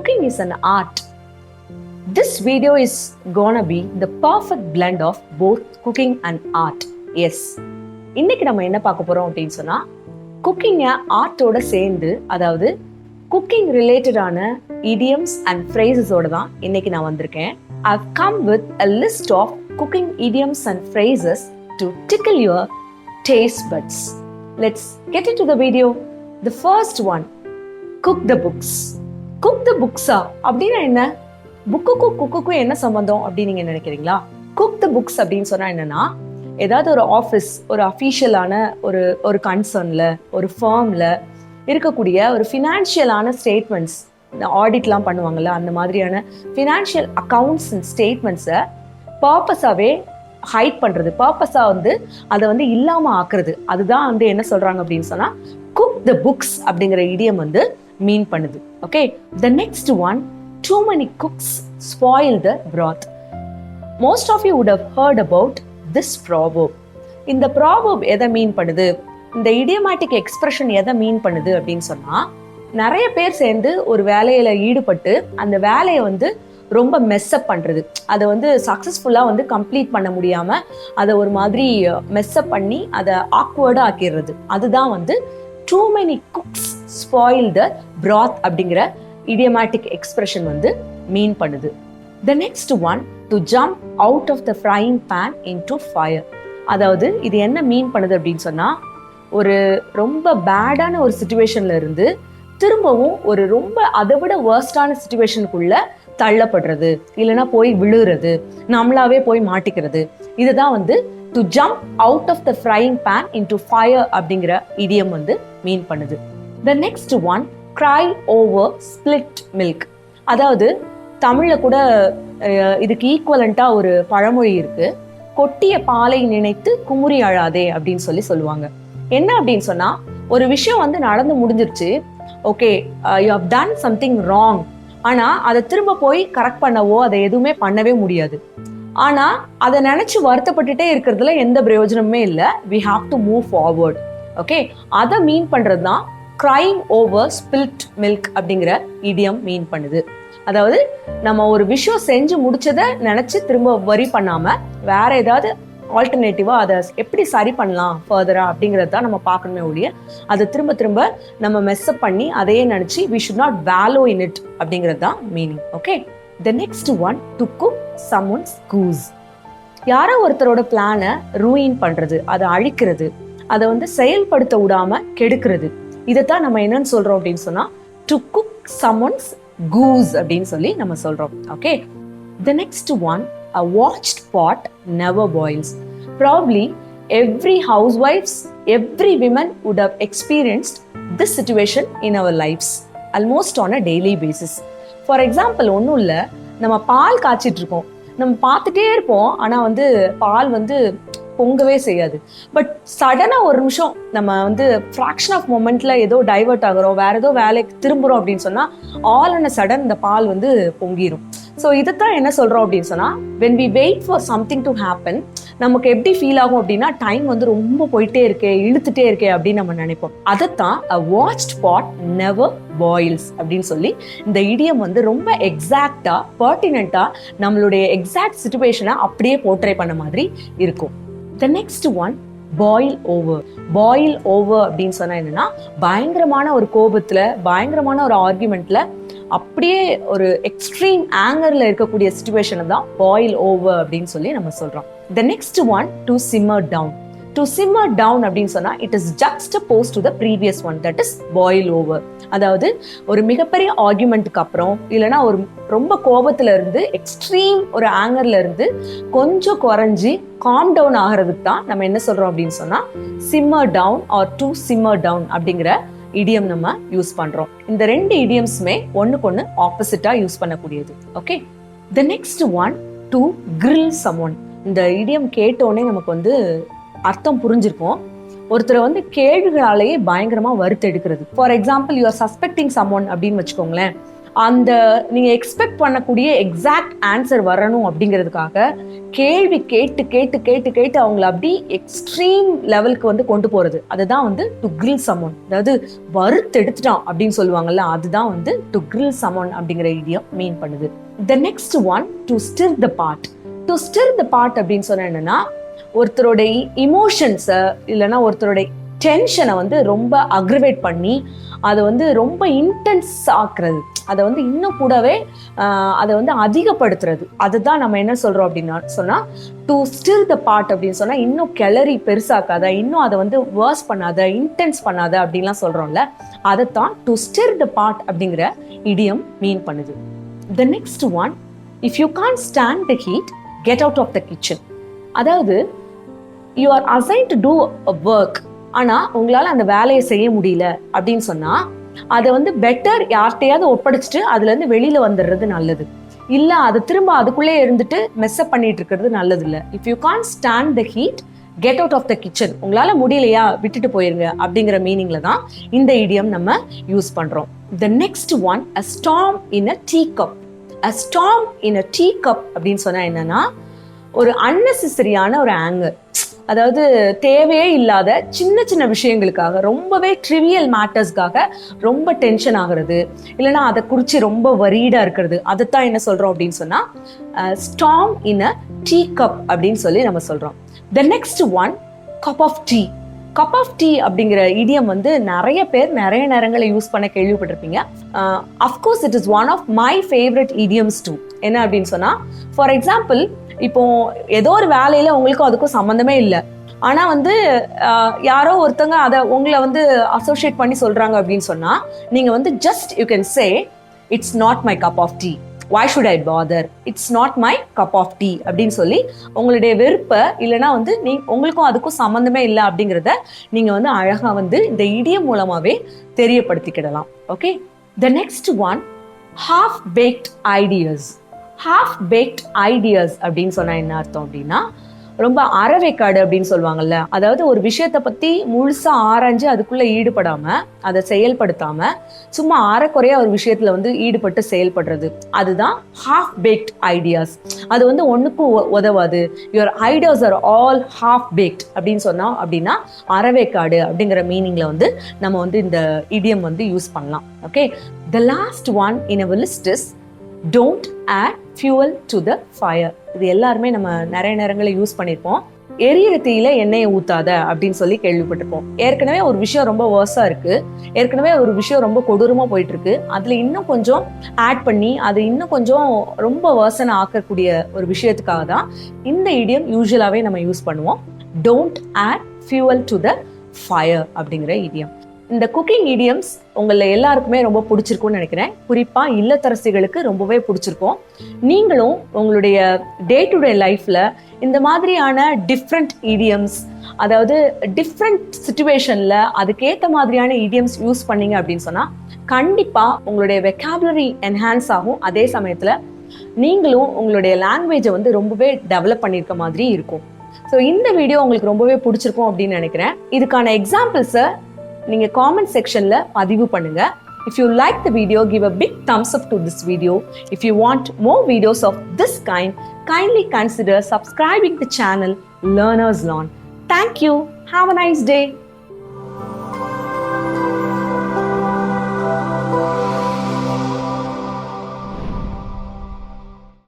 cooking is an art. This video is gonna be the perfect blend of both cooking and art. Yes. இன்னைக்கு நம்ம என்ன பார்க்க போறோம் அப்படின்னு சொன்னா குக்கிங்கை ஆர்ட்டோட சேர்ந்து, அதாவது குக்கிங் ரிலேட்டடான idioms and phrases-ஓட தான் இன்னைக்கு நான் வந்திருக்கேன். I've come with a list of cooking idioms and phrases to tickle your taste buds. Let's get into the video. The first one, cook the books. Cook the books-ஆ அப்படின்னா என்ன? புக்குக்கும் குக்குக்கும் என்ன சம்பந்தம் அப்படின்னு நீங்க நினைக்கிறீங்களா? குக் த புக்ஸ் அப்படின்னு சொன்னா என்னன்னா, ஏதாவது ஒரு ஆஃபீஸ், ஒரு அஃபீஷியலான ஒரு கன்சர்ன்ல, ஒரு ஃபார்ம்ல இருக்கக்கூடிய ஒரு ஃபினான்ஷியலான ஸ்டேட்மெண்ட்ஸ், ஆடிட்லாம் பண்ணுவாங்கல்ல, அந்த மாதிரியான ஃபினான்ஷியல் அக்கௌண்ட்ஸ் அண்ட் ஸ்டேட்மெண்ட்ஸை பர்பஸாவே ஹைட் பண்றது, பர்பஸா அதை இல்லாம ஆக்குறது, அதுதான் என்ன சொல்றாங்க அப்படின்னு சொன்னா குக் த புக்ஸ் அப்படிங்கிற இடியம் மீன் பண்ணுது. Okay, the next one, too many cooks spoil the broth. Most of you would have heard about this proverb. இந்த proverb எதை மீன் பண்ணுது, இந்த idiomatic expression எதை மீன் பண்ணுது அப்படின்னு சொன்னா, நிறைய பேர் சேர்ந்து ஒரு வேலையில ஈடுபட்டு அந்த வேலையை ரொம்ப மெஸ்அப் பண்றது, அதை சக்சஸ்ஃபுல்லா கம்ப்ளீட் பண்ண முடியாம அதை ஒரு மாதிரி மெஸ்அப் பண்ணி அதை ஆக்வர்டா ஆக்கிடுறது, அதுதான் too many cooks spoil the broth அப்படிங்கிற idiomatic expression மீன் பண்ணுது. The next one, to jump out of the frying pan into fire. அதாவது இது என்ன மீன் பண்ணுது அப்படின்னு சொன்னா, ஒரு ரொம்ப பேடான ஒரு சிச்சுவேஷன்ல இருந்து திரும்பவும் ஒரு ரொம்ப அதை விட வர்ஸ்டான சிச்சுவேஷனுக்குள்ள தள்ளப்படுறது, இல்லைன்னா போய் விழுறது, நம்மளாவே போய் மாட்டிக்கிறது, இதுதான் to jump out of the frying pan into fire அப்படிங்கிற idiom மீன் பண்ணுது. The next one, cry over spilt milk. அதாவது தமிழ்ல கூட இதுக்கு ஈக்குவலண்டா ஒரு பழமொழி இருக்கு, கொட்டிய பாலை நினைத்து குமுறி அழாதே அப்படின்னு சொல்லுவாங்க. என்ன அப்படின்னு சொன்னா, ஒரு விஷயம் நடந்து முடிஞ்சிருச்சு, okay, you have done something wrong, ஆனா அதை திரும்ப போய் கரெக்ட் பண்ணவோ அதை எதுவுமே பண்ணவே முடியாது. ஆனா அதை நினைச்சு வருத்தப்பட்டுட்டே இருக்கிறதுல எந்த பிரயோஜனமுமே இல்லை. we have to move forward. Okay, அதை மீன் பண்றது தான் crying over spilt milk அப்படிங்கிற idiom மீன் பண்ணுது. அதாவது நம்ம ஒரு விஷயம் செஞ்சு முடிச்சதை நினைச்சு திரும்ப வரி பண்ணாம வேற ஏதாவது ஆல்டர்னேட்டிவா அதை எப்படி சரி பண்ணலாம் ஃபர்தரா அப்படிங்கறது தான் நம்ம பார்க்கணுமே ஒழிய அதை திரும்ப திரும்ப நம்ம மெஸ்அப் பண்ணி அதையே நினைச்சு we should not wallow in it அப்படிங்கிறது தான் meaning. Okay, the next one, to cook someone's goose. யாரோ ஒருத்தரோட பிளானை ரூயின் பண்றது, அதை அழிக்கிறது, அதை செயல்படுத்த விடாம கெடுக்கிறது, இதைத்தான் நம்ம என்னன்னு சொல்றோம் அப்படின்னு சொன்னா to cook someone's goose அப்படின்னு நம்ம சொல்றோம். Okay, the next one, a watched pot never boils. Probably every housewives, every woman would have experienced this situation in our lives almost on a daily basis. For example, ஒன்றும் இல்லை, நம்ம பால் காய்ச்சிட்டு இருக்கோம், நம்ம பார்த்துட்டே இருப்போம், ஆனா பால் பொங்கவே செய்யாது. பட் சடனா ஒரு நிமிஷம் நம்ம ஃப்ராக்ஷன் ஆஃப் மொமெண்ட்ல ஏதோ டைவர்ட் ஆகுறோம், வேற ஏதோ வேலைக்கு திரும்புறோம் அப்படின்னு சொன்னா ஆல் அண்ட் சடன் இந்த பால் பொங்கிரும். ஸோ இதைத்தான் என்ன சொல்றோம் அப்படின்னு சொன்னா, when we wait for something to happen, நமக்கு எப்படி ஃபீல் ஆகும் அப்படின்னா, டைம் ரொம்ப போயிட்டே இருக்கே, இழுத்துட்டே இருக்கே அப்படின்னு நம்ம நினைப்போம். அதைத்தான் a watched pot never boils அப்படின்னு இந்த இடியம் ரொம்ப எக்ஸாக்டா, பர்டினென்ட்டா நம்மளுடைய எக்ஸாக்ட் சிச்சுவேஷனை அப்படியே போர்ட்ரே பண்ண மாதிரி இருக்கும். The next one, boil over. Boil over அப்படின்னு சொன்னா என்னன்னா, பயங்கரமான ஒரு கோபத்துல, பயங்கரமான ஒரு ஆர்குமெண்ட்ல, அப்படியே ஒரு எக்ஸ்ட்ரீம் ஆங்கர்ல இருக்கக்கூடிய சிச்சுவேஷனை தான் பாயில் ஓவர் அப்படின்னு நம்ம சொல்றோம். The next one, to simmer down. To simmer down அப்படின்னு சொன்னா, it is juxtaposed to the previous one, that is boil over. அதாவது ஒரு மிகப்பெரிய ஆர்குமெண்ட்டுக்கு அப்புறம், இல்லைன்னா ஒரு ரொம்ப கோபத்துல இருந்து, எக்ஸ்ட்ரீம் ஒரு ஆங்கர்ல இருந்து கொஞ்சம் குறைஞ்சி காம் டவுன் ஆகிறதுக்கு தான் நம்ம என்ன சொல்றோம் அப்படின்னு சொன்னா simmer down or to simmer down அப்படிங்கிற இடியம் நம்ம யூஸ் பண்றோம். இந்த ரெண்டு இடியம்ஸுமே ஒண்ணுக்கு ஒண்ணு ஆப்போசிட்டா யூஸ் பண்ணக்கூடியது. Okay, the next one, to grill someone. இந்த இடியம் கேட்டோடனே நமக்கு அர்த்தம் புரிஞ்சிருக்கும். ஒருத்தரை கேள்விகளாலேயே பயங்கரமா வறுத்து எடுக்கிறது. For example, you are suspecting someone அப்படின்னு வச்சுக்கோங்களேன். அந்த நீங்கள் எக்ஸ்பெக்ட் பண்ணக்கூடிய எக்ஸாக்ட் ஆன்சர் வரணும் அப்படிங்கிறதுக்காக கேள்வி கேட்டு கேட்டு கேட்டு கேட்டு அவங்கள அப்படி எக்ஸ்ட்ரீம் லெவலுக்கு வந்து கொண்டு போகிறது, அதுதான் வந்து டு கிரில் சமோன், அதாவது வறுத்து எடுத்துட்டான் அப்படின்னு சொல்லுவாங்கல்ல, அதுதான் வந்து டு கிரில் சமோன் அப்படிங்கிற இடியம் மீன் பண்ணுது. The next one, to stir the pot. To stir the pot அப்படின்னு சொன்னா என்னன்னா, ஒருத்தருடைய இமோஷன்ஸை இல்லைன்னா ஒருத்தருடைய டென்ஷனை வந்து ரொம்ப அக்ரிவேட் பண்ணி அதை வந்து ரொம்ப இன்டென்ஸ் ஆக்குறது, அதை வந்து இன்னும் கூடவே அதை வந்து அதிகப்படுத்துறது, அதுதான் நம்ம என்ன சொல்றோம் அப்படின்னா சொன்னா டு ஸ்டிர் த பாட் அப்படின்னு சொன்னா இன்னும் கிளறி பெருசாக்காத, இன்னும் அதை வந்து வேர்ஸ் பண்ணாத, இன்டென்ஸ் பண்ணாத அப்படின்லாம் சொல்றோம்ல, அதைத்தான் டு ஸ்டிர் த பாட் அப்படிங்கிற இடியம் மீன் பண்ணுது. The next one, if you can't stand the heat, get out of the kitchen. அதாவது you are assigned to do a work, ஆனால் உங்களால் அந்த வேலையை செய்ய முடியல அப்படின்னு சொன்னால் அதை வந்து பெட்டர் யார்கிட்டையாவது ஒப்படைச்சிட்டு அதுலேருந்து வெளியில் வந்துடுறது நல்லது. இல்லை அதை திரும்ப அதுக்குள்ளே இருந்துட்டு மெஸ்அப் பண்ணிட்டு இருக்கிறது நல்லது இல்லை. If you can't stand the heat, get out of the kitchen. உங்களால் முடியலையா விட்டுட்டு போயிருங்க அப்படிங்கிற மீனிங்கில் தான் இந்த இடியம் நம்ம யூஸ் பண்ணுறோம். த next one, a storm in a teacup. a storm in a teacup அப்படின்னு சொன்னால் என்னன்னா, ஒரு அன்னெசரியான ஒரு ஆங்கர், அதாவது தேவையே இல்லாத சின்ன சின்ன விஷயங்களுக்காக, ரொம்பவே ட்ரிவியல் மேட்டர்ஸ்க்காக ரொம்ப டென்ஷன் ஆகிறது, இல்லைன்னா அதை குறித்து ரொம்ப வரீடாக இருக்கிறது, அதைத்தான் என்ன சொல்கிறோம் அப்படின்னு சொன்னால் storm in a tea cup அப்படின்னு சொல்லி நம்ம சொல்கிறோம். The next one, cup of tea. Cup of tea அப்படிங்கிற இடியம் வந்து நிறைய பேர் நிறைய நேரங்களை யூஸ் பண்ண கேள்விப்பட்டிருப்பீங்க. Of course it is one of my favourite idioms too. என்ன அப்படின்னு சொன்னால், ஃபார் எக்ஸாம்பிள், இப்போ ஏதோ ஒரு வேலையில உங்களுக்கும் அதுக்கும் சம்மந்தமே இல்லை, ஆனா வந்து யாரோ ஒருத்தங்க அதை உங்களை வந்து அசோசியேட் பண்ணி சொல்றாங்க அப்படின்னு சொன்னா நீங்க வந்து just you can say it's not my cup of tea, why should I bother, it's not my cup of tea அப்படின்னு சொல்லி உங்களுடைய வெறுப்பை இல்லைன்னா வந்து உங்களுக்கும் அதுக்கும் சம்மந்தமே இல்லை அப்படிங்கிறத நீங்க வந்து அழகா வந்து இந்த இடியம் மூலமாவே தெரியப்படுத்திக்கிடலாம். Okay, the next one, half baked ideas. half baked ideas அப்படின்னு சொன்னா என்ன அர்த்தம் அப்படின்னா, ரொம்ப அறவேக்காடு அப்படின்னு சொல்லுவாங்கல்ல, அதாவது ஒரு விஷயத்தை பத்தி முழுசா ஆராய்ஞ்சு அதுக்குள்ள ஈடுபடாம அதை செயல்படுத்தாம சும்மா அறக்குறையா ஒரு விஷயத்துல வந்து ஈடுபட்டு செயல்படுறது, அதுதான் half baked ideas. அது வந்து ஒண்ணுக்கும் உதவாது, your ideas are all half baked அப்படின்னு சொன்னா அப்படின்னா அறவேக்காடு அப்படிங்கிற மீனிங்ல வந்து நம்ம வந்து இந்த இடியம் வந்து யூஸ் பண்ணலாம். Okay, the last one in our list is don't add fuel to the fire. இது எல்லாருமே நம்ம நிறைய நேரங்களில் யூஸ் பண்ணியிருப்போம். எரியிற தீயில எண்ணெயை ஊத்தாத அப்படின்னு சொல்லி கேள்விப்பட்டிருப்போம். ஏற்கனவே ஒரு விஷயம் ரொம்ப வேர்ஸா இருக்கு, ஏற்கனவே ஒரு விஷயம் ரொம்ப கொடூரமா போயிட்டு இருக்கு, அதுல இன்னும் கொஞ்சம் ஆட் பண்ணி அது இன்னும் கொஞ்சம் ரொம்ப வேர்ஸனை ஆக்கக்கூடிய ஒரு விஷயத்துக்காக தான் இந்த இடியம் யூஸ்வலாவே நம்ம யூஸ் பண்ணுவோம். Don't add fuel to the fire அப்படிங்கிற இடியம். இந்த குக்கிங் இடியம்ஸ் உங்களை எல்லாருக்குமே ரொம்ப பிடிச்சிருக்கும்னு நினைக்கிறேன். குறிப்பா இல்லத்தரசிகளுக்கு ரொம்பவே பிடிச்சிருக்கும். நீங்களும் உங்களுடைய டே டு டே லைஃப்ல இந்த மாதிரியான டிஃப்ரெண்ட் இடியம்ஸ், அதாவது டிஃப்ரெண்ட் சிச்சுவேஷன்ல அதுக்கேற்ற மாதிரியான இடியம்ஸ் யூஸ் பண்ணீங்க அப்படின்னு சொன்னா கண்டிப்பா உங்களுடைய வெக்காபுலரி என்ஹான்ஸ் ஆகும். அதே சமயத்துல நீங்களும் உங்களுடைய லாங்குவேஜை வந்து ரொம்பவே டெவலப் பண்ணியிருக்க மாதிரி இருக்கும். ஸோ இந்த வீடியோ உங்களுக்கு ரொம்பவே பிடிச்சிருக்கும் அப்படின்னு நினைக்கிறேன். இதுக்கான எக்ஸாம்பிள்ஸை நீங்க காமெண்ட் செக்ஷன்ல பதிவு பண்ணுங்க. If you like the video, give a big thumbs up to this video. If you want more videos of this kind, kindly consider subscribing the channel Learnerz Learn. Thank you. Have a nice day.